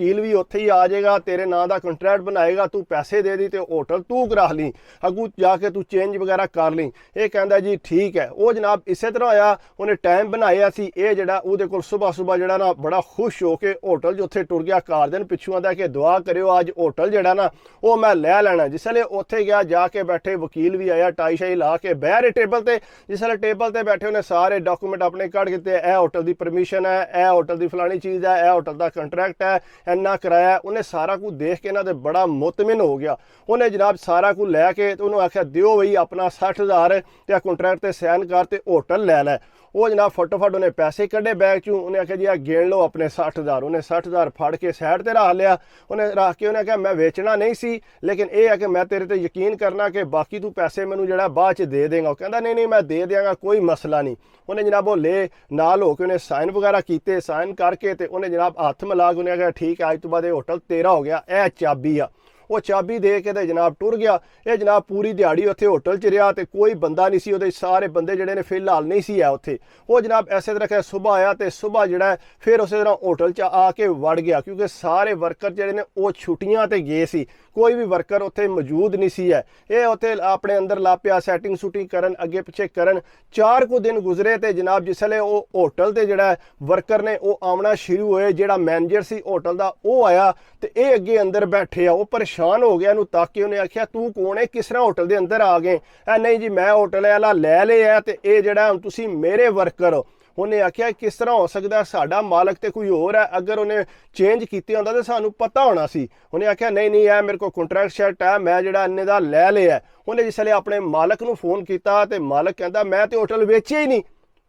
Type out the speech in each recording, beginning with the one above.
वकील भी उत्थे ही आ जाएगा, तेरे नां दा कंट्रैक्ट बनाएगा, तू पैसे दे दी ते होटल तू करा ली, अगू जाके तू चेंज वगैरह कर ली। ये कहंदा जी ठीक है। वो जनाब इसे तरह होया, उन्हें टाइम बनाया सी, ये जेड़ा उहदे कोल सुबह सुबह जेड़ा ना बड़ा खुश हो के होटल जो उत्थे टुर गया। घर दिन पिछू आंदा कि दुआ करियो अज होटल जेड़ा ना वो मैं लै लैना। जिसले उत्थे गया जाके बैठे, वकील भी आया टाई शाई ला के बह रहे टेबल ते। जिसले टेबल ते बैठे उन्हें सारे डॉक्यूमेंट अपने कढ़ के, ए होटल की परमिशन है, ए होटल की फलानी चीज़ है, ए होटल का कंट्रैक्ट है, इन्ना कराया। उन्हें सारा कुछ देख के ना बड़ा मुतमिन हो गया। उन्हें जनाब सारा कुछ लैके तो उन्होंने आख्या दियो बई अपना 60,000 ते कंट्रैक्ट ते साइन कर ते होटल लै लै। वो जनाब फटोफट उन्हें पैसे कढ़े बैग चूँ। उन्हें आख्या जी आ गिन लो अपने 60,000। उन्हें 60,000 फड़ के साइड ते रख लिया। उन्हें रख के उन्हें आख्या मैं बेचना नहीं सी, लेकिन यह है कि मैं तेरे ते यकीन करना कि बाकी तू पैसे मैनू जड़ा बाद च दे देगा। कहता नहीं नहीं मैं दे देंगा, कोई मसला नहीं। उन्हें जनाब वो ले नाल हो के उन्हें साइन वगैरह किए। साइन करके तो उन्हें जनाब हथ मिला के उन्हें आख्या ठीक है अज तो बाद होटल तेरा हो गया, यह चाबी आ। वो चाबी दे के ते जनाब टुर गया। ये जनाब पूरी दिहाड़ी उत्थे होटल च रहा तो कोई बंदा नहीं सी, उहदे सारे बंदे जिहड़े ने फिलहाल नहीं सी है उत्थे। वो जनाब ऐसे तरह के सुबह आया तो सुबह जिहड़ा फिर उस तरह होटल च आके वड़ गया, क्योंकि सारे वर्कर जिहड़े ने वो छुट्टियां ते गए सी, कोई भी वर्कर उत्थे मौजूद नहीं सी है। ये उत्थे अपने अंदर ला पिया सैटिंग सूटिंग करन, अगे पिछे करन। 4 को दिन गुजरे तो जनाब जिसले वो होटल ते जिहड़ा वर्कर ने वो आमना शुरू होए, जिहड़ा मैनेजर सी होटल दा वो आया तो ये अगे अंदर बैठे आ। वो परेशान हो गया, ताकि उन्हें आख्या तू कौन है, किस तरह होटल के अंदर आ गए? नहीं जी मैं होटल वाला लै लिया तो ये जड़ा हुण तुसीं मेरे वर्कर हो। उन्हें आख्या किस तरह हो सकता, साडा मालक तो कोई होर है, अगर उन्हें चेंज किया होंदा तो सानू पता होना सी। उन्हें आख्या नहीं नहीं है मेरे को कंट्रैक्ट शर्ट है, मैं जड़ा इन्ने दा लै लिया। उन्हें जिसले अपने मालक नूं फोन किया तो मालक कहता मैं तो होटल वेचिया ही नहीं।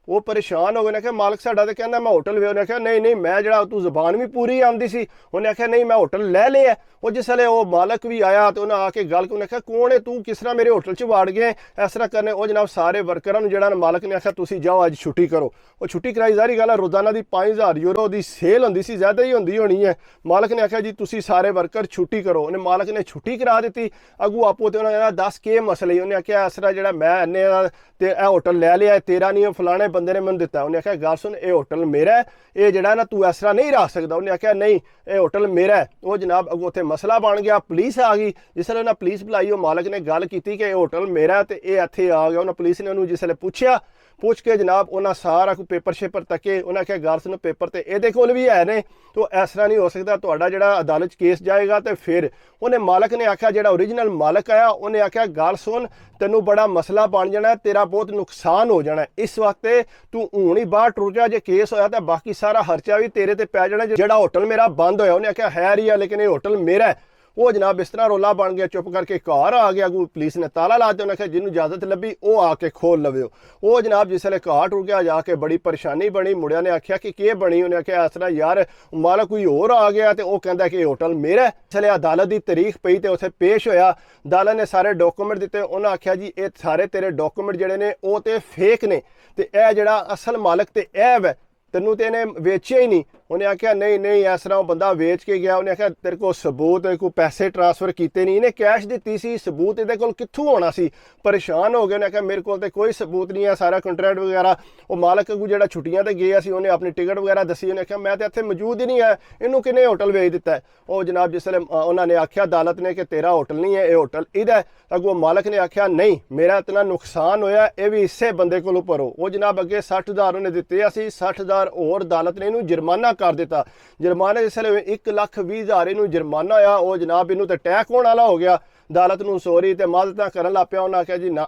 वो परेशान हो गए, उन्हें आख्या मालक साडा तो कहना मैं होटल वे। उन्हें आख्या नहीं नहीं मैं जड़ा तू जबान भी पूरी आती सी। उन्हें आख्या नहीं मैं होटल लै लिया। वो जिसले वो मालक भी आया तो उन्हें आके गल उन्हें आख्या कौन है तू, किस तरह मेरे होटल च वाड़ गए इस तरह करने। वो जनाब सारे वर्करां जड़ा मालक ने आख्या तुसीं जाओ अज छुट्टी करो। वो छुट्टी कराई, जारी गल है रोजाना की 5,000 यूरो की सेल होंदी सी, ज्यादा ही होंदी होनी है। मालक ने आख्या जी तुसीं सारे वर्कर छुट्टी करो। उन्हें मालक ने छुट्टी करा दी। अगू आपो तो उन्होंने दस के मसले। उन्हें आख्या इस तरह जड़ा मैं इन्ने ते होटल लै लिया, तेरा नहीं फलाने बंदे ने मैनूं दिता। उन्हें आख्या गल सुन ये होटल मेरा है, ये जड़ा ना तू इस तरह नहीं रख सकता। उन्हें आख्या नहीं ये होटल मेरा है। वो जनाब अगो उत्थे मसला बन गया, पुलिस आ गई। जिसले उन्हें पुलिस बुलाई, मालक ने गल की कि ये होटल मेरा है तो ये इत्थे आ गया। उन्हें पुलिस ने उन्होंने जिसले पूछया, पूछ के जनाब उन्हें सारा कोई पेपर शेपर तके। उन्हें आख्या गल सुनो पेपर तो ये कोल भी है ने, तो इस तरह नहीं हो सकता, तुहाडा जिहड़ा अदालत केस जाएगा। तो फिर उन्हें मालक ने आख्या, जिहड़ा ओरिजिनल मालक आया उन्हें आख्या गल सुन तेनों बड़ा मसला बन जाना, तेरा बहुत नुकसान हो जाना, इस वास्ते तू हुण ही बाहर टुर जा। जे केस होया तो बाकी सारा खर्चा भी तेरे ते पै जाना। जिहड़ा होटल मेरा बंद होया, उन्हें आख्या है ही है लेकिन ये होटल मेरा है। वो जनाब इस तरह रौला बन गया, चुप करके घर आ गया। अगू पुलिस ने ताला ला दिया। उन्हें आख्या जिन्होंने इजाजत लभी वो आके खोल लवे। वो जनाब जिसले घर टुर गया जाके बड़ी परेशानी बनी। मुड़िया ने आख्या कि बनी? उन्हें आख्या इस तरह यार मालक कोई होर आ गया तो वह कहता कि होटल मेरा है। जिसले अदालत की तारीख पई तो उत्थे पेश होया, अदालत ने सारे डॉक्यूमेंट दिते। उन्हें आख्या जी ये सारे तेरे डॉक्यूमेंट जिहड़े ने वो तो फेक ने, तो यह जिहड़ा असल मालक तो ऐब है, तेनों तो इन्हें वेचिया ही नहीं। उन्हें आख्या नहीं नहीं इस तरह बंदा वेच के गया। उन्हें आख्या तेरे को सबूत कोई पैसे ट्रांसफर किए नहीं, इन्हें कैश दी सी, सबूत ये कित्थों होना सी? परेशान हो गए। उन्हें आख्या मेरे को तो कोई सबूत नहीं है, सारा कंट्रैक्ट वगैरह। वो मालक अगू जो छुट्टियां तो गया सी, उन्हें अपनी टिकट वगैरह दसी। उन्हें आख्या मैं तो इत्थे मौजूद ही नहीं है, इन्हूं किन्ने होटल वेच दिता है? वो जनाब जिसले उन्होंने आख्या अदालत ने कि तेरा होटल नहीं है, ये होटल इहदा है। अगू मालक ने आख्या नहीं मेरा इतना नुकसान होया, ये भी इसे बंदे को भरो। वो जनाब अगे 60,000 उन्हें दिते, 60,000 होर अदालत ने इन्हूं जुर्माना कर दिता। जुर्माने जिसले 1,20,000 इनू जुर्माना आया। वो जनाब इनू तो अटैक होने वाला हो गया। अदालत नूं सॉरी ते माजरत करन लग पिया। उन्हें आख्या जी ना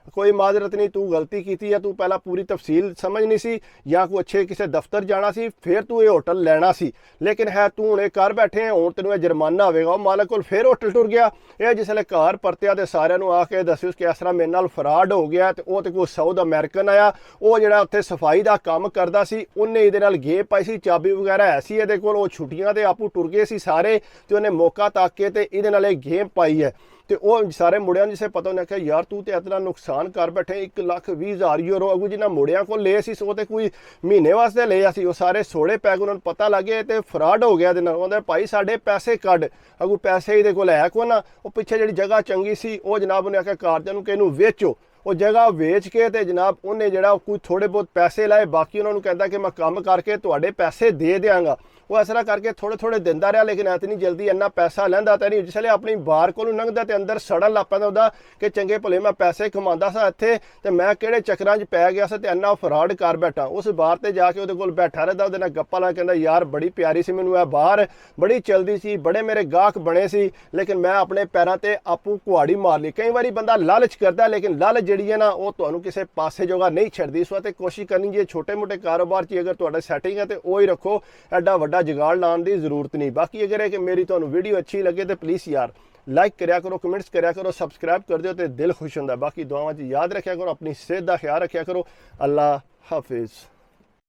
कोई माजरत नहीं, तू गलती की है, तू पहला पूरी तफसील समझनी सी या कोई अच्छे किसी दफ्तर जाना सी, फिर तू ये होटल लेना सी। लेकिन है तू हुणे घर बैठे हैं, हुण तेनों जुर्माना होगा। मालक कोल फिर होटल टुर गया। यह जिसले घर परत्या तो सारिਆਂ आके दस्यो कि इस तरह मेरे नाल फ्रॉड हो गया। तो वह तो कोई साउथ अमेरिकन आया, वो जिहड़ा उत्थे सफाई का काम करता सी, उन्हें इहदे नाल गेम पाई सी, चाबी वगैरह है सी इहदे कोल। वो छुट्टियां ते आपू टुर गए सी सारे, तो उन्हें मौका तक के ते इहदे नाल गेम पाई है। तो वह सारे मुड़िया जिसे पता उन्हें आख्या यार तू तो इतना नुकसान कर बैठे, 1,20,000 यूरो। अगू जिन्हें मुड़िया को ले सी वो तो कोई महीने वास्ते लिया सी, वो सारे सोड़े पै गए। उन्होंने पता लग गया तो फ्रॉड हो गया। उन्होंने भाई साढ़े पैसे कढ़, अगू पैसे ये को है को ना। वो पिछे जी जगह चंगी सी, वो जनाब उन्हें आख्या कारजन कि इनू वेचो। वो जगह वेच के तो जनाब उन्हें जरा कोई थोड़े बहुत पैसे लाए, बाकी उन्होंने कहता कि मैं काम करके तुहाडे पैसे दे देंगा। ਉਹ ਇਸ ਤਰ੍ਹਾਂ ਕਰਕੇ ਥੋੜੇ ਥੋੜੇ ਦਿੰਦਾ ਰਿਹਾ, ਲੇਕਿਨ ਇਤਨੀ ਜਲਦੀ ਇੰਨਾ ਪੈਸਾ ਲੈਂਦਾ ਤਾਂ ਨਹੀਂ। ਜਿਸਲੇ ਆਪਣੀ ਬਾਰ ਕੋਲੋਂ ਲੰਘਦਾ ਤੇ ਅੰਦਰ ਸੜਨ ਲੱਗ ਪੈਂਦਾ ਉਹਦਾ ਕਿ ਚੰਗੇ ਭਲੇ ਮੈਂ ਪੈਸੇ ਕਮਾਉਂਦਾ ਸਾਂ ਇੱਥੇ ਤੇ ਮੈਂ ਕਿਹੜੇ ਚੱਕਰਾਂ 'ਚ ਪੈ ਗਿਆ ਸੀ ਤੇ ਇੰਨਾ ਫਰਾਡ ਕਰ ਬੈਠਾ। ਉਸ ਬਾਰ ਤੇ ਜਾ ਕੇ ਉਹਦੇ ਕੋਲ ਬੈਠਾ ਰਹਿੰਦਾ, ਉਹਦੇ ਨਾਲ ਗੱਪਾਂ ਲਾ, ਕਹਿੰਦਾ ਯਾਰ ਬੜੀ ਪਿਆਰੀ ਸੀ ਮੈਨੂੰ ਇਹ ਬਾਰ, ਬੜੀ ਚਲਦੀ ਸੀ, ਬੜੇ ਮੇਰੇ ਗਾਹਕ ਬਣੇ ਸੀ, ਲੇਕਿਨ ਮੈਂ ਆਪਣੇ ਪੈਰਾਂ ਤੇ ਆਪੂ ਕੁਹਾੜੀ ਮਾਰ ਲਈ। ਕਈ ਵਾਰੀ ਬੰਦਾ ਲਾਲਚ ਕਰਦਾ, ਲੇਕਿਨ ਲਾਲਚ ਜਿਹੜੀ ਹੈ ਨਾ ਉਹ ਤੁਹਾਨੂੰ ਕਿਸੇ ਪਾਸੇ ਜੋਗਾ ਨਹੀਂ ਛੱਡਦੀ। ਇਸ ਵਾਸਤੇ ਕੋਸ਼ਿਸ਼ ਕਰਨੀ ਜੇ ਛੋਟੇ ਮੋਟੇ ਕਾਰੋਬਾਰ 'ਚ ਅਗਰ ਤੁਹਾਡਾ ਸੈਟਿੰਗ ਹੈ ਤੇ ਉਹ ਹੀ ਰੱਖੋ, ਐਡਾ ਵੱਡਾ ਜੁਗਾੜ ਲਾਉਣ ਦੀ ਜ਼ਰੂਰਤ ਨਹੀਂ। ਬਾਕੀ ਅਗਰ ਇਹ ਕਿ ਮੇਰੀ ਤੁਹਾਨੂੰ ਵੀਡੀਓ ਅੱਛੀ ਲੱਗੇ ਤੇ ਪਲੀਜ਼ ਯਾਰ ਲਾਈਕ ਕਰਿਆ ਕਰੋ, ਕਮੈਂਟਸ ਕਰਿਆ ਕਰੋ, ਸਬਸਕ੍ਰਾਈਬ ਕਰ ਦਿਓ ਤੇ ਦਿਲ ਖੁਸ਼ ਹੁੰਦਾ। ਬਾਕੀ ਦੁਆਵਾਂ 'ਚ ਯਾਦ ਰੱਖਿਆ ਕਰੋ, ਆਪਣੀ ਸਿਹਤ ਦਾ ਖਿਆਲ ਰੱਖਿਆ ਕਰੋ। ਅੱਲਾ ਹਾਫਿਜ਼।